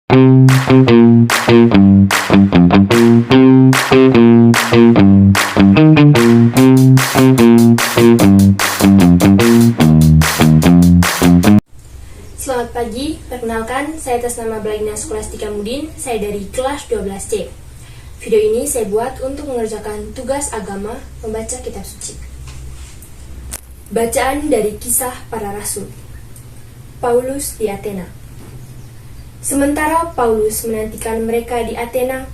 Selamat pagi, perkenalkan saya atas nama Blaina Skolastika Mudin, saya dari kelas 12C. Video ini saya buat untuk mengerjakan tugas agama membaca kitab suci. Bacaan dari Kisah Para Rasul. Paulus di Athena. Sementara Paulus menantikan mereka di Athena,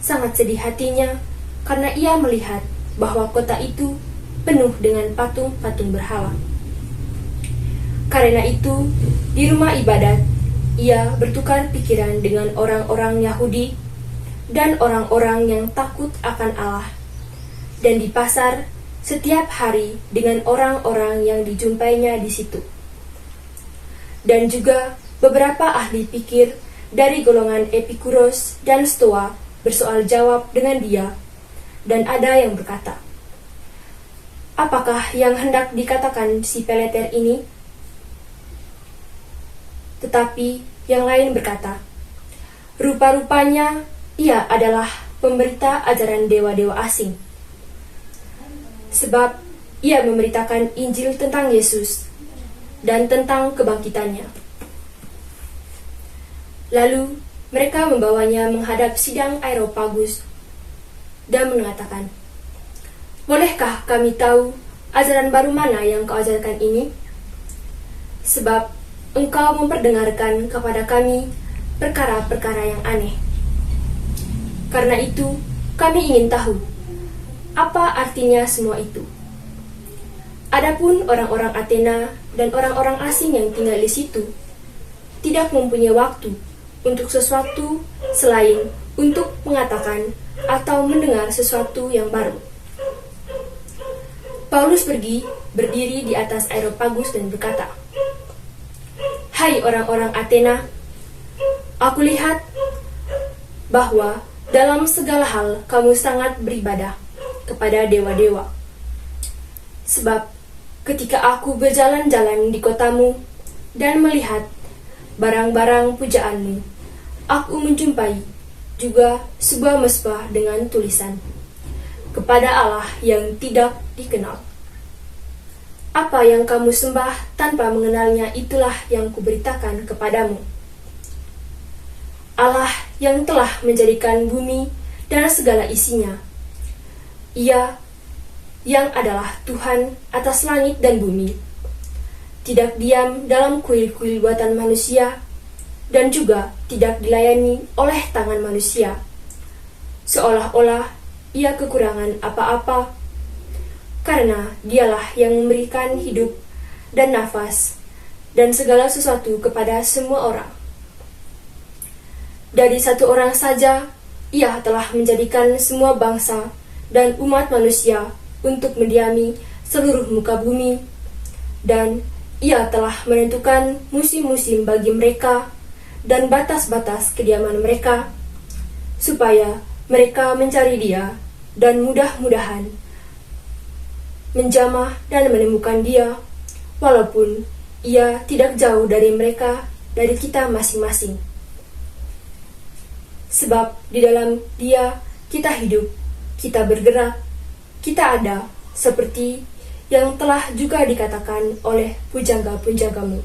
sangat sedih hatinya karena ia melihat bahwa kota itu penuh dengan patung-patung berhala. Karena itu, di rumah ibadat, ia bertukar pikiran dengan orang-orang Yahudi dan orang-orang yang takut akan Allah. Dan di pasar, setiap hari dengan orang-orang yang dijumpainya di situ. Dan juga beberapa ahli pikir dari golongan Epikuros dan Stoa bersoal jawab dengan dia, dan ada yang berkata, "Apakah yang hendak dikatakan si Peleter ini?" Tetapi yang lain berkata, "Rupa-rupanya ia adalah pemberita ajaran dewa-dewa asing. Sebab ia memberitakan Injil tentang Yesus dan tentang kebangkitannya." Lalu mereka membawanya menghadap sidang Areopagus dan mengatakan, "Bolehkah kami tahu ajaran baru mana yang kau ajarkan ini? Sebab engkau memperdengarkan kepada kami perkara-perkara yang aneh. Karena itu, kami ingin tahu, apa artinya semua itu?" Adapun orang-orang Athena dan orang-orang asing yang tinggal di situ tidak mempunyai waktu untuk sesuatu selain untuk mengatakan atau mendengar sesuatu yang baru. Paulus pergi berdiri di atas Areopagus dan berkata, "Hai orang-orang Athena, aku lihat bahwa dalam segala hal kamu sangat beribadah kepada dewa-dewa. Sebab ketika aku berjalan-jalan di kotamu dan melihat barang-barang pujaanmu, aku menjumpai juga sebuah mesbah dengan tulisan, 'Kepada Allah yang tidak dikenal.' Apa yang kamu sembah tanpa mengenalnya itulah yang kuberitakan kepadamu. Allah yang telah menjadikan bumi dan segala isinya. Ia yang adalah Tuhan atas langit dan bumi, tidak diam dalam kuil-kuil buatan manusia, dan juga tidak dilayani oleh tangan manusia, seolah-olah ia kekurangan apa-apa, karena dialah yang memberikan hidup dan nafas dan segala sesuatu kepada semua orang. Dari satu orang saja, ia telah menjadikan semua bangsa dan umat manusia untuk mendiami seluruh muka bumi, dan ia telah menentukan musim-musim bagi mereka dan batas-batas kediaman mereka, supaya mereka mencari dia dan mudah-mudahan menjamah dan menemukan dia, walaupun ia tidak jauh dari mereka, dari kita masing-masing. Sebab di dalam dia kita hidup, kita bergerak, kita ada, seperti yang telah juga dikatakan oleh pujangga-pujanggamu.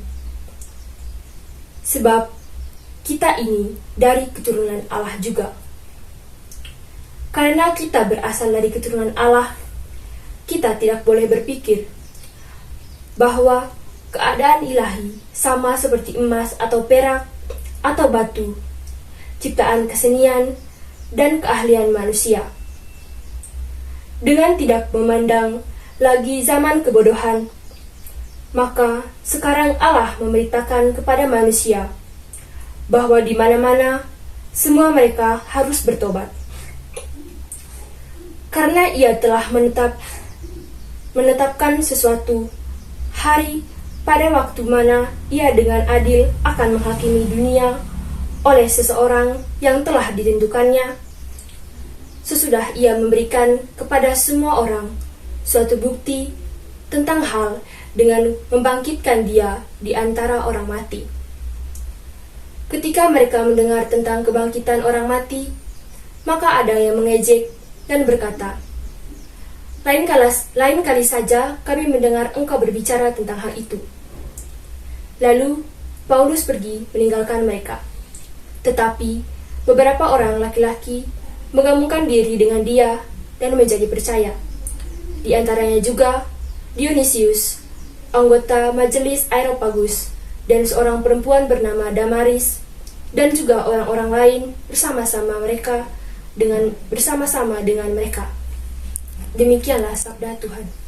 Sebab kita ini dari keturunan Allah juga. Karena kita berasal dari keturunan Allah, kita tidak boleh berpikir bahwa keadaan ilahi sama seperti emas atau perak atau batu, ciptaan kesenian dan keahlian manusia. Dengan tidak memandang lagi zaman kebodohan, maka sekarang Allah memberitakan kepada manusia bahwa di mana-mana semua mereka harus bertobat. Karena ia telah menetapkan sesuatu hari pada waktu mana ia dengan adil akan menghakimi dunia oleh seseorang yang telah ditentukannya, sesudah ia memberikan kepada semua orang suatu bukti tentang hal dengan membangkitkan dia di antara orang mati. Ketika mereka mendengar tentang kebangkitan orang mati, maka ada yang mengejek dan berkata, lain kali saja kami mendengar engkau berbicara tentang hal itu. Lalu Paulus pergi meninggalkan mereka. Tetapi beberapa orang laki-laki menggabungkan diri dengan dia dan menjadi percaya. Di antaranya juga Dionysius, anggota majelis Areopagus, dan seorang perempuan bernama Damaris, dan juga orang-orang lain bersama-sama dengan mereka. Demikianlah sabda Tuhan.